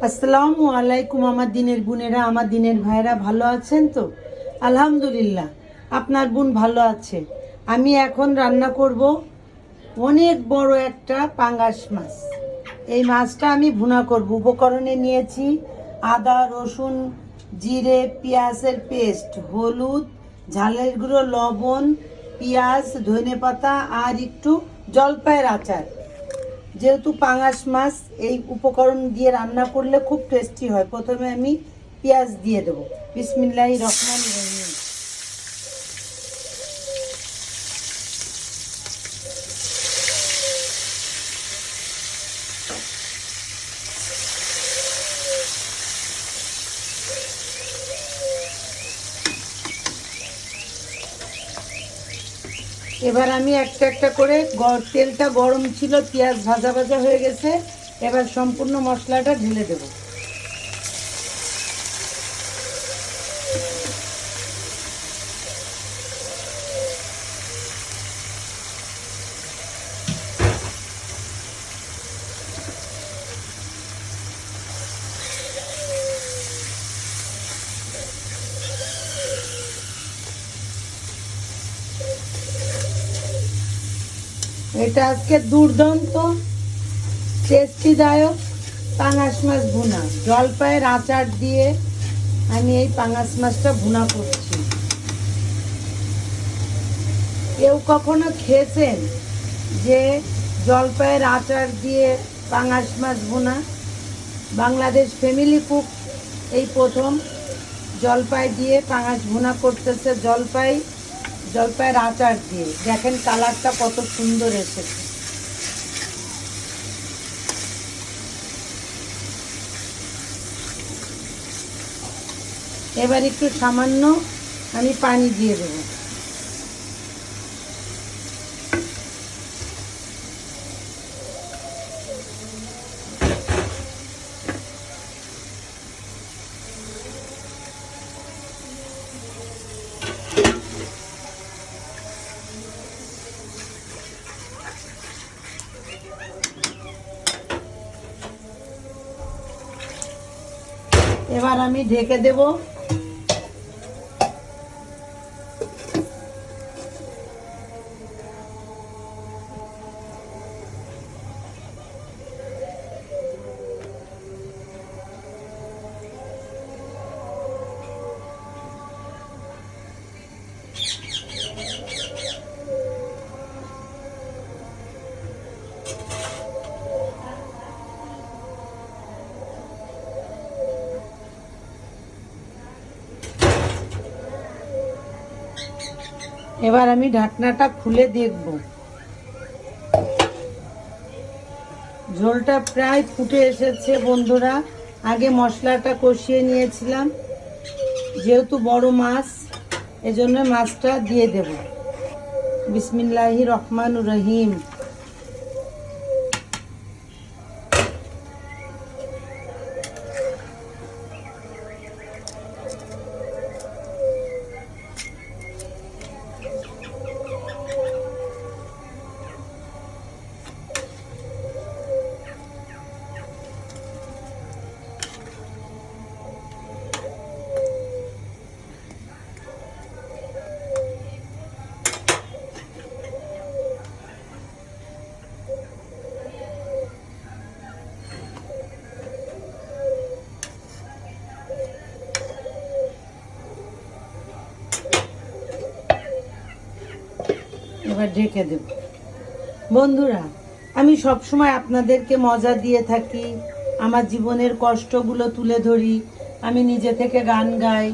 আসসালামু আলাইকুম আমার দিনের বোনেরা, আমার দিনের ভাইরা ভালো আছেন তো? আলহামদুলিল্লাহ, আপনার বোন ভালো আছে। আমি এখন রান্না করব অনেক বড় একটা পাঙ্গাস মাছ। এই মাছটা আমি ভুনা করব। উপকরণে নিয়েছি আদা, রসুন, জিরে, পেঁয়াজের পেস্ট, হলুদ, ঝালের গুঁড়ো, লবণ, পেঁয়াজ, ধনেপাতা আর একটু জলপাইয়ের আচার। যেহেতু পাঙাশ মাছ এই উপকরণ দিয়ে রান্না করলে খুব টেস্টি হয়। প্রথমে আমি পেঁয়াজ দিয়ে দেবো। বিসমিল্লাহির রহমানির রহিম। এবার আমি একটা একটা করে, তেলটা গরম ছিল, পেঁয়াজ ভাজা ভাজা হয়ে গেছে। এবার সম্পূর্ণ মশলাটা ঢেলে দেবো। এটা আজকে দুর্দান্ত টেস্টিদায়ক পাঙাশ মাছ ভুনা। জলপাইয়ের আচার দিয়ে আমি এই পাঙাশ মাছটা ভুনা করছি। কেউ কখনো খেয়েছেন যে জলপাইয়ের আচার দিয়ে পাঙাশ মাছ ভুনা? বাংলাদেশ ফ্যামিলি কুক এই প্রথম জলপাই দিয়ে পাঙাশ ভুনা করতেছে। জলপাইয়ের আচার দিয়ে দেখেন কালারটা কত সুন্দর এসেছে। এবার একটু সামান্য আমি পানি দিয়ে দেবো। এবার আমি ঢেকে দেব। এবার আমি ঢাকনাটা খুলে দেখব। ঝোলটা প্রায় ফুটে এসেছে বন্ধুরা। আগে মশলাটা কষিয়ে নিয়েছিলাম, যেহেতু বড় মাছ এজন্য মাছটা দিয়ে দেব। বিসমিল্লাহির রহমানির রহিম। এবার ঢেকে দেব। বন্ধুরা, আমি সব সময় আপনাদেরকে মজা দিয়ে থাকি, আমার জীবনের কষ্টগুলো তুলে ধরি, আমি নিজে থেকে গান গাই,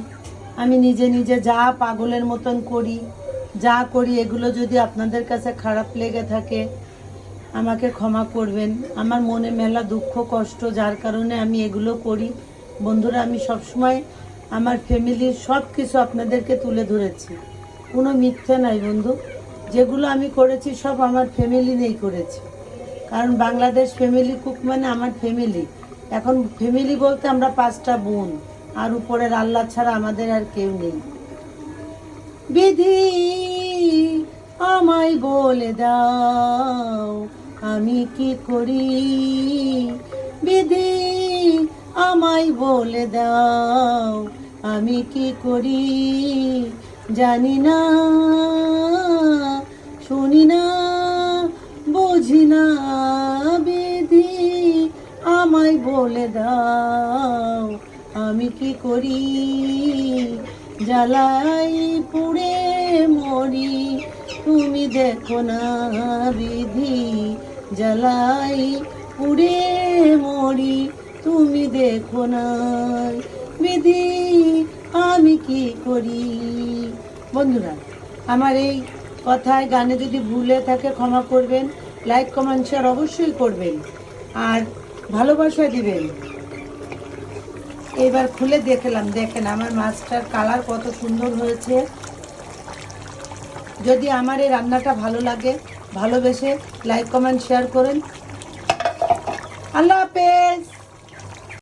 আমি নিজে নিজে যা পাগলের মতন করি, যা করি এগুলো যদি আপনাদের কাছে খারাপ লেগে থাকে আমাকে ক্ষমা করবেন। আমার মনে মেলা দুঃখ কষ্ট, যার কারণে আমি এগুলো করি। বন্ধুরা, আমি সবসময় আমার ফ্যামিলির সব কিছু আপনাদেরকে তুলে ধরেছি, কোনো মিথ্যে নাই বন্ধু। যেগুলো আমি করেছি সব আমার ফ্যামিলি নিয়েই করেছি, কারণ বাংলাদেশ ফ্যামিলি কুক মানে আমার ফ্যামিলি। এখন ফ্যামিলি বলতে আমরা 5টা বোন, আর উপরের আল্লাহ ছাড়া আমাদের আর কেউ নেই। বিধি আমায় বলে দাও আমি কি করি, বিধি আমায় বলে দাও আমি কি করি জানি না, শুনি না, বুঝি না বিধি, আমায় বলে দাও আমি কি করি, জ্বালাই পুড়ে মরি, তুমি দেখো না বিধি, জ্বালাই পুড়ে মরি, তুমি দেখো না বিধি, আমি কি করি। বন্ধুরা, আমার এই কথায় গানে যদি ভুলে থাকে ক্ষমা করবেন, লাইক কমেন্ট শেয়ার অবশ্যই করবেন, আর ভালোবাসা দিবেন। এবার খুলে দেখলাম, দেখেন আমার মাছটার কালার কত সুন্দর হয়েছে। যদি আমার এই রান্নাটা ভালো লাগে, ভালোবেসে লাইক কমেন্ট শেয়ার করেন। আল্লাহ হাফেজ।